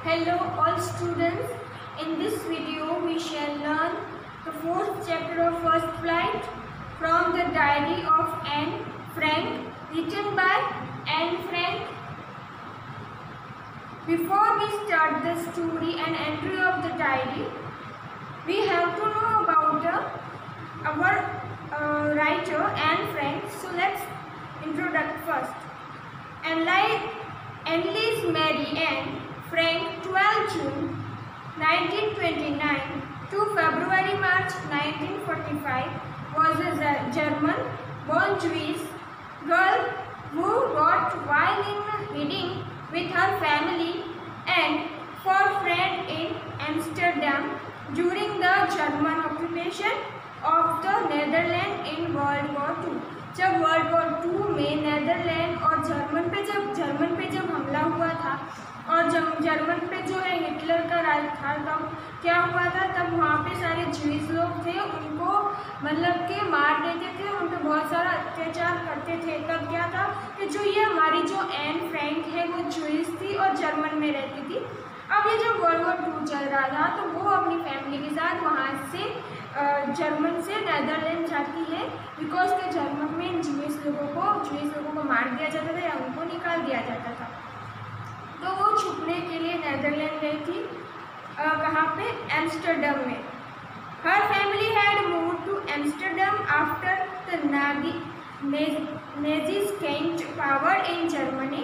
Hello all students, in this video we shall learn the fourth chapter of First Flight from the diary of Anne Frank, written by Anne Frank. Before we start the story and entry of the diary, we have to know about our writer Anne Frank. So let's introduce first. Anneliese Mary Anne Frank, 12 June 1929 to February March 1945, was a German-born Jewish girl who wrote while in hiding with her family and for friends in Amsterdam during the German occupation of the Netherlands in World War II. जब world war II में Netherland और German पे जब हमला हुआ था और German पे जो है हिटलर का राज था, तब क्या हुआ था, तब वहाँ पे सारे ज्यूइश लोग थे, उनको मतलब कि मार देते थे, उन पर बहुत सारा अत्याचार करते थे। तब क्या था कि जो ये हमारी जो एन फ्रैंक है वो ज्यूइश थी और जर्मन में रहती थी। अब ये जब वर्ल्ड वॉर II चल रहा था तो वो अपनी फैमिली के साथ वहाँ से जर्मन से नेदरलैंड जाती है, बिकॉज के जर्मन में ज्यूइश लोगों को मार दिया जाता था या उनको निकाल दिया जाता था। तो वो छुपने के लिए नेदरलैंड गई थी, कहाँ पे, एम्स्टर्डम में। Her family had moved to Amsterdam after the Nazis gained power in Germany,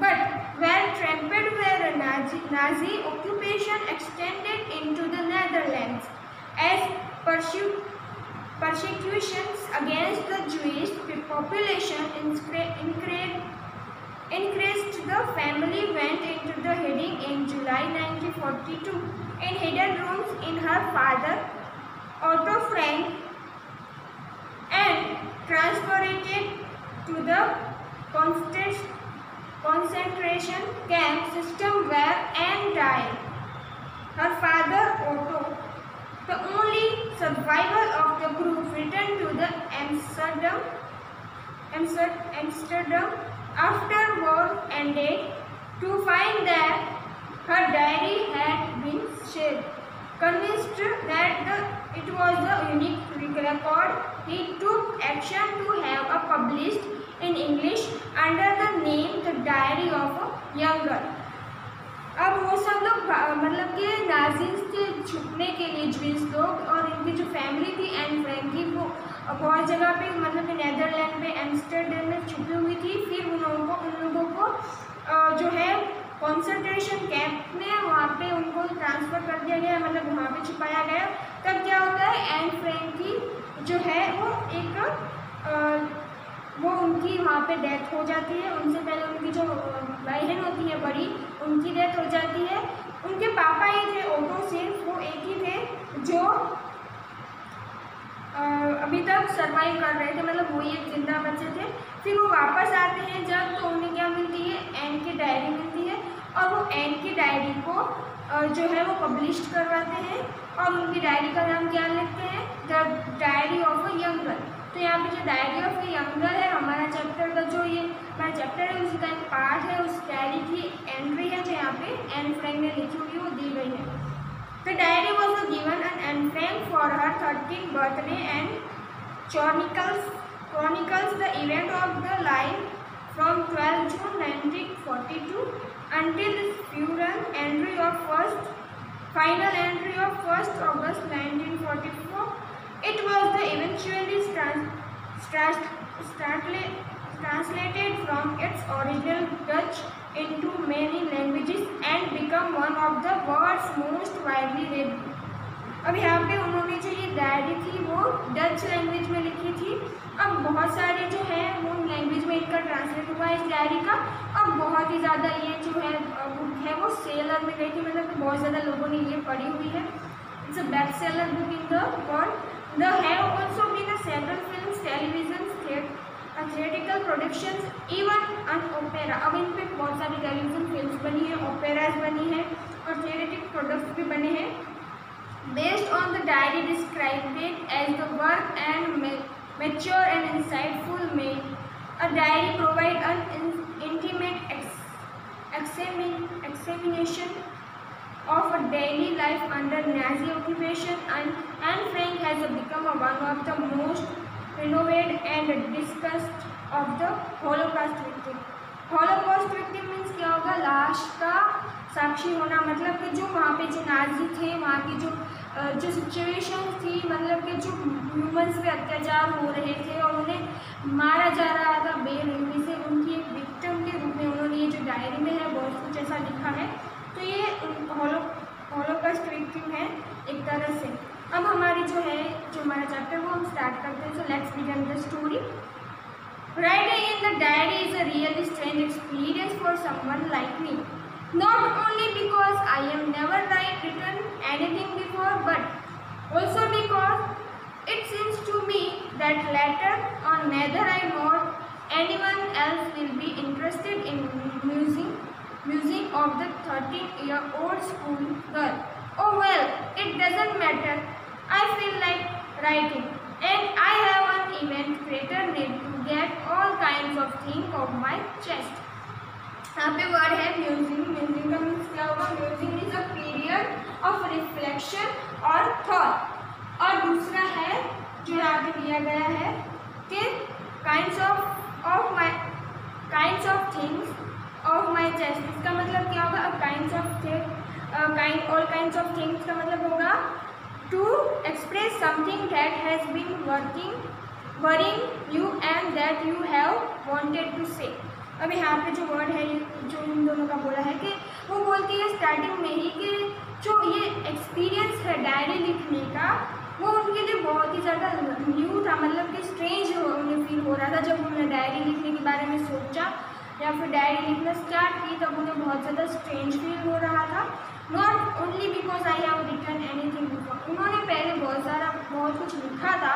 but were trampled where Nazi occupation extended into the Netherlands. As persecutions against the Jewish population increased, the family went into the hiding in July 1942 in hidden rooms in her father, Otto Frank, and transferred to the concentration camp system where Anne died. Her father, Otto, the only survivor of the group, returned to the Amsterdam after war ended to find that her diary had been shared. Convinced that it was a unique record, he took action to have it published in English under the name The Diary of a Young Girl. अब वो सब लोग मतलब कि Nazis से छुपने के लिए ज्यूइश लोग और इनकी जो फैमिली थी एन फ्रैंक की, वो बहुत जगह पे मतलब कि नेदरलैंड में एम्स्टर्डम में छुपी हुई थी। फिर उन लोगों को जो है कॉन्सेंट्रेशन कैंप में वहाँ पे उनको ट्रांसफ़र कर दिया गया, मतलब वहाँ पे छुपाया गया। तब क्या होता है, एन फ्रैंक की जो है वो उनकी वहाँ पे डेथ हो जाती है। उनसे पहले उनकी जो बहन होती है बड़ी, उनकी डेथ हो जाती है। उनके पापा ही थे ओटो, सिर्फ वो एक ही थे जो अभी तक सरवाइव कर रहे थे, मतलब वही एक जिंदा बच्चे थे। फिर वो वापस आते हैं जब, तो उन्हें क्या मिलती है, एन की डायरी मिलती है और वो एन की डायरी को जो है वो पब्लिश करवाते हैं और उनकी डायरी का नाम क्या लिखते हैं, the diary of a young girl. तो यहाँ पे जो diary of a young girl है, हमारा चैप्टर का जो ये हमारा चैप्टर है उसका एक पार्ट है, उस डायरी की एंट्री है जो यहाँ पे एन फ्रैंक ने लिखी हुई वो दी गई है। The diary was given an Anne Frank for her 13th birthday and chronicles the event of the life from 12 June 1942 until the final entry of 1st August 1944. It was eventually translated from its original Dutch into many languages and become one of the world's most widely read books. अब यहाँ पे उन्होंने जो ये diary थी वो Dutch language में लिखी थी। अब बहुत सारे जो है वो लैंग्वेज में इनका ट्रांसलेट हुआ इस डायरी का। अब बहुत ही ज़्यादा ये जो है बुक है वो सेलर में गई थी, मतलब कि बहुत ज़्यादा लोगों ने ये पढ़ी हुई है। It's a best seller book in the world. There have also been several films, television, theatrical productions, even an opera. अब इन पे बहुत सारी टेलीविजन फिल्म्स बनी है, ओपेराज बनी है और थिएट्रिकल प्रोडक्ट्स भी बने हैं। Based on the diary described it as the work and mature and insightful made, a diary provides an intimate examination of a daily life under Nazi occupation, and Anne Frank has become one of the most renowned and discussed of the Holocaust victim. Holocaust victim means क्या होगा? लाश का साक्षी होना, मतलब कि जो वहाँ पे जो नाजी थे, वहाँ की जो सिचुएशन थी, मतलब कि जो ह्यूमन्स पे अत्याचार हो रहे थे और उन्हें मारा जा रहा था बेरहमी से, उनकी एक विक्टिम के रूप में उन्होंने ये जो डायरी में है बहुत कुछ ऐसा लिखा है। तो ये हॉलोकास्ट विक्टिम है एक तरह से। अब हमारी जो हमारा चैप्टर वो हम स्टार्ट करते हैं। So let's begin the story. Writing in the diary is a really strange experience for someone like me. Not only because I have never written anything before, but also because it seems to me that later on neither I nor anyone else will be interested in musing of the 13-year-old school girl. Oh well, it doesn't matter. I feel like writing. And I have an even greater need to get all kinds of things off my chest. यहाँ पे word है musing. Musing का means क्या होगा? Musing is a period of reflection और thought. और दूसरा है जो यहाँ पे दिया गया है कि kinds of things of my chest. इसका मतलब क्या होगा? ऑल काइंड्स ऑफ थिंग्स का मतलब होगा to express something that has been worrying you and that you have wanted to say। अब यहाँ पे जो वर्ड है जो इन दोनों का बोला है कि वो बोलती है स्टार्टिंग में ही कि जो ये एक्सपीरियंस है डायरी लिखने का, वो उनके लिए बहुत ही ज़्यादा न्यू था, मतलब कि स्ट्रेंज उन्हें फील हो रहा था। जब उन्होंने डायरी लिखने के बारे में सोचा या फिर डायरी लिखना स्टार्ट की तब उन्हें बहुत ज़्यादा स्ट्रेंज फील हो रहा था। Not only because I have written anything before, उन्होंने पहले बहुत कुछ लिखा था,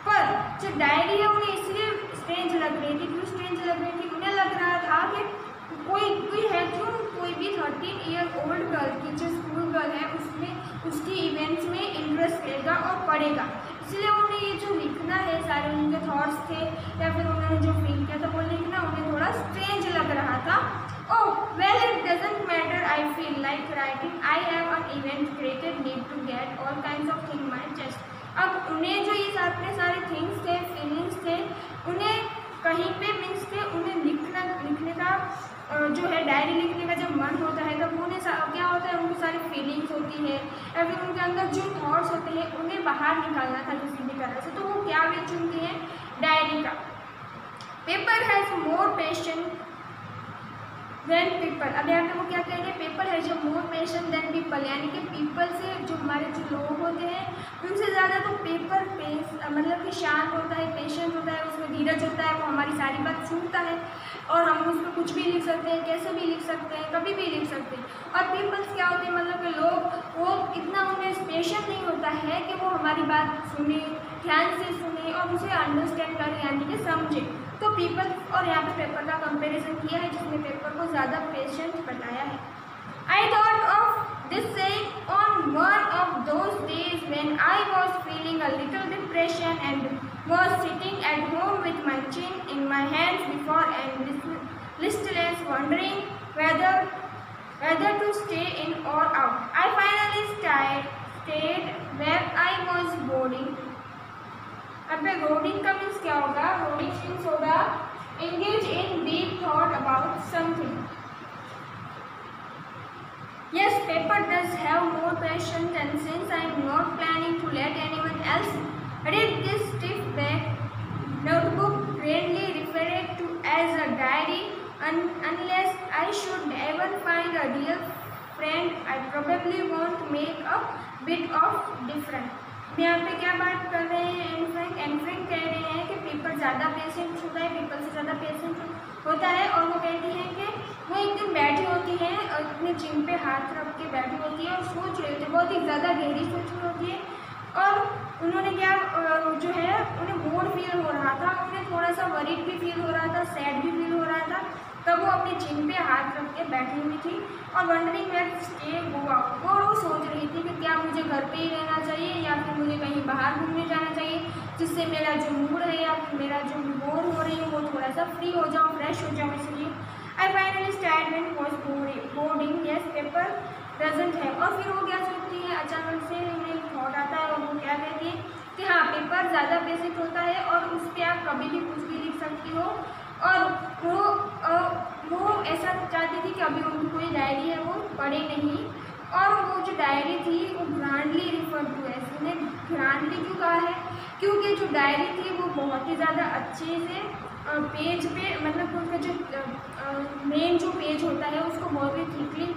पर जो डायरी है उन्हें इसलिए स्ट्रेंज लग रही थी। क्यों स्ट्रेंज लग रही थी? उन्हें लग रहा था कि कोई है, क्यों कोई भी 13-year-old गर्ल की जो स्कूल गर्ल है उसमें उसकी इवेंट्स में इंटरेस्ट लेगा और पढ़ेगा। इसलिए उन्हें ये जो लिखना है, सारे उनके थॉट्स थे या फिर उन्होंने जो फील किया था वो लिखना उन्हें थोड़ा स्ट्रेंज लग रहा था। Oh, well, it doesn't matter. I feel like writing. I have an even greater need to get all kinds of things my chest. अब उन्हें जो ये अपने सारे थिंग्स थे, फीलिंग्स थे, उन्हें कहीं पे मीन्स के उन्हें लिखने का जो है डायरी लिखने का जब मन होता है तब उन्हें क्या होता है? उनकी सारी फीलिंग्स होती है या फिर उनके अंदर जो थॉट्स होते हैं उन्हें बाहर निकालना था किसी भी तरह से। तो वो क्या भी चुनती हैं? डायरी का। Paper has more patience than people. अब यहाँ पे वो क्या कहेंगे? पेपर है जो मोर पेशेंट देन पीपल, यानी कि पीपल से जो हमारे जो लोग होते हैं उनसे ज़्यादा तो पेपर मतलब कि शांत होता है, पेशेंट होता है, उसमें धीरज होता है, वो हमारी सारी बात सुनता है और हम उसमें कुछ भी लिख सकते हैं, कैसे भी लिख सकते हैं, कभी भी लिख सकते हैं। और पीपल्स क्या होते हैं? मतलब कि लोग वो इतना उन्हें पेशेंट नहीं होता है कि वो हमारी बात सुने, ध्यान से सुने और उसे अंडरस्टैंड करें, यानी कि समझे। तो पीपल और यहाँ पे पेपर का कंपैरिजन किया है जिसमें पेपर को ज़्यादा पेशेंट बताया है। I thought of this saying on one of those days when I was feeling a little depression and was sitting at home with my chin in my hands before and listless wondering whether to stay in or out. I finally stayed where I was boarding. अब boarding का means क्या होगा? Boarding means होगा engage in deep thought about something. Yes, paper does have more passion, and since I am not planning to let anyone else read this stiff back notebook rarely referred to as a diary unless I should ever find a real friend, I probably won't make a bit of difference. यहाँ पे क्या बात कर रहे हैं? Anne Frank कह रहे हैं कि पेपर ज़्यादा पेशेंट होता है, पीपल से ज़्यादा पेशेंट होता है। और वो कहती हैं कि वो एक दिन बैठी होती हैं और अपने चिन पे हाथ रख के बैठी होती है और सोच रही होती है, बहुत ही ज़्यादा गहरी सोच रही होती है। और उन्होंने क्या जो है उन्हें बोर फील हो रहा था, उन्हें थोड़ा सा वरीड भी फील हो रहा था, सैड भी फील हो रहा था। तब वो अपने चिन पे हाथ रख के बैठी हुई थी और वंडरिंग वेयर स्टे हुआ, और वो सोच रही थी कि क्या मुझे घर पे ही रहना चाहिए या फिर मुझे कहीं बाहर घूमने जाना चाहिए, जिससे मेरा जो मूड है या फिर मेरा जो बोर हो रही हूँ वो थोड़ा सा फ्री हो जाऊँ, फ्रेश हो जाऊँ। इसलिए I finally start when was boarding. Yes, paper present है। और फिर वो क्या सोचती है, अचानक से उन्हें थॉट आता है और वो क्या कहती है कि हाँ पेपर ज़्यादा बेसिक होता है और उस पर आप कभी भी कुछ भी लिख सकती हो। और वो ऐसा चाहती थी कि अभी उनकी कोई डायरी है वो पढ़े नहीं। और वो जो डायरी थी वो ग्रांडली रिफर टू है। इसने ग्रांडली क्यों कहा है, क्योंकि जो डायरी थी वो बहुत ही ज़्यादा अच्छे से पेज पे, मतलब उसका जो मेन जो पेज होता है उसको बहुत ही थिकली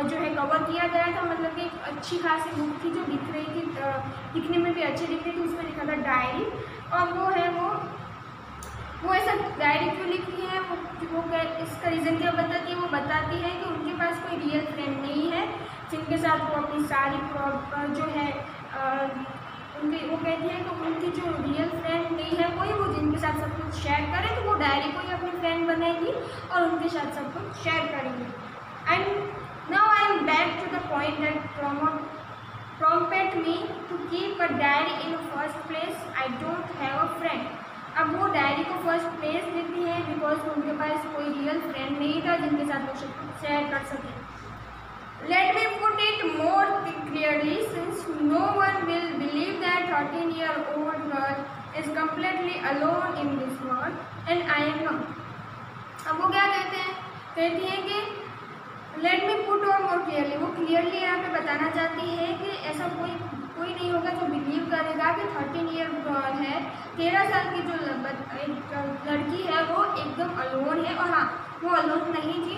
जो है कवर किया गया था। मतलब कि एक अच्छी खासी बुक थी जो दिख रही थी, दिखने में भी अच्छी दिख रही थी। उसमें लिखा था डायरी। और वो ऐसा डायरी क्यों लिखती है, वो इसका रीज़न क्या बताती है, वो बताती है कि उनके पास कोई रियल फ्रेंड नहीं है जिनके साथ वो अपनी सारी जो है वो कहती है कि उनकी जो रियल फ्रेंड नहीं है कोई, वो जिनके साथ सब कुछ शेयर करे, तो वो डायरी को ही अपनी फ्रेंड बनाएगी और उनके साथ सब कुछ शेयर करेंगी। And now I am back to the point that prompted me to keep a diary in the first place. I don't have a friend. अब वो डायरी को फर्स्ट प्लेस देती है बिकॉज उनके पास कोई रियल फ्रेंड नहीं था जिनके साथ वो सब कुछ शेयर कर सके। Let me put it more clearly, since no one will believe that 13-year-old girl is completely alone in this world, and I am not. अब वो क्या कहती हैं कि लेट मी पुट और मोर क्लियरली, वो क्लियरली यहाँ पे बताना चाहती है कि ऐसा कोई नहीं होगा जो बिलीव करेगा कि 13 ईयर गर्ल है, 13 साल की जो लड़की है वो एकदम अलोन है। और हाँ, वो अलोन नहीं थी।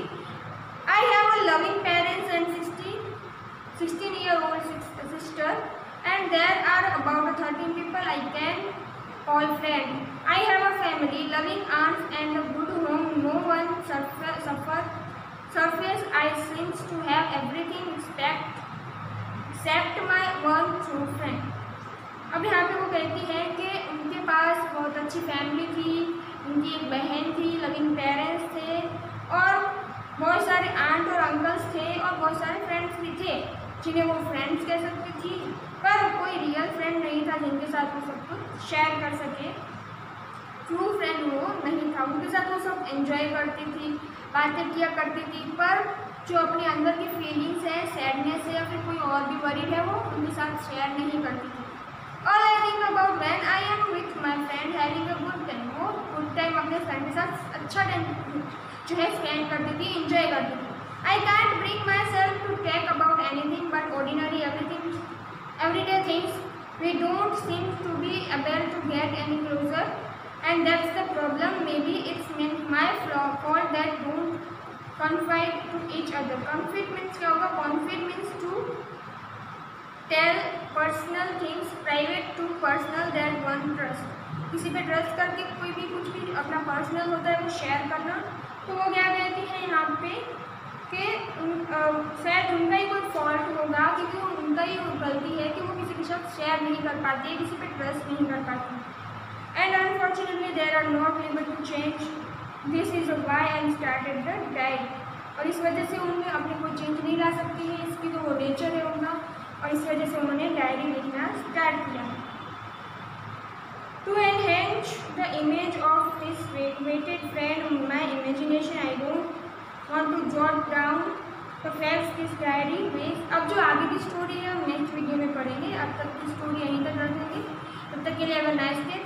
I have a loving parents and 16-year-old sister, and there are about 13 people I can call friend. I have a family, loving aunts and a good home. No one surface I seems to have everything except my one true friend. अब यहाँ पे वो कहती है कि उनके पास बहुत अच्छी फैमिली थी, उनकी एक बहन थी, लविंग पेरेंट्स थे और बहुत सारे आंट और अंकल्स थे और बहुत सारे फ्रेंड्स भी थे जिन्हें वो फ्रेंड्स कह सकती थी, पर कोई रियल फ्रेंड नहीं था जिनके साथ वो सब कुछ शेयर कर सके। ट्रू फ्रेंड वो नहीं था, उनके साथ वो सब एंजॉय करती थी, बातें किया करती थी, पर जो अपने अंदर की फीलिंग्स है, सैडनेस है या फिर कोई और भी वरीड है वो उनके साथ शेयर नहीं करती थी। All I think about when I am with my friend having a good time, वो गुड टाइम अपने फ्रेंड के साथ अच्छा टाइम जो है स्पेंड करती थी, इंजॉय करती थी। I can't bring myself to talk about anything but ordinary everyday things. We don't seem to be able to get any closer, and that's the problem. Maybe it's my fault that don't confide to each other. Confide means क्या होगा? Confide means to tell personal things private to personal that one trust. किसी पे trust करके कोई भी कुछ भी अपना पर्सनल होता है वो शेयर करना। तो वो क्या कहती है यहाँ पे कि शायद उनका ही कोई फॉल्ट होगा, क्योंकि वो उनका ही गलती है कि वो किसी के साथ शेयर नहीं कर पाती है, किसी पे ट्रस्ट नहीं कर पाती। And unfortunately there are not able to change, this is why I started the diary. और इस वजह से उनमें अपने कोई चेंज नहीं ला सकती है, इसकी तो वो नेचर है उनका, और इस वजह से उन्होंने डायरी लिखना स्टार्ट किया। To enhance the image of this weighted friend in my imagination, I don't want to jot down the facts this diary में। अब जो आगे की स्टोरी है हम नेक्स्ट वीडियो में पढ़ेंगे। अब तक की स्टोरी यहीं तक रखेंगे। तब तक के लिए हैव अ नाइस डे।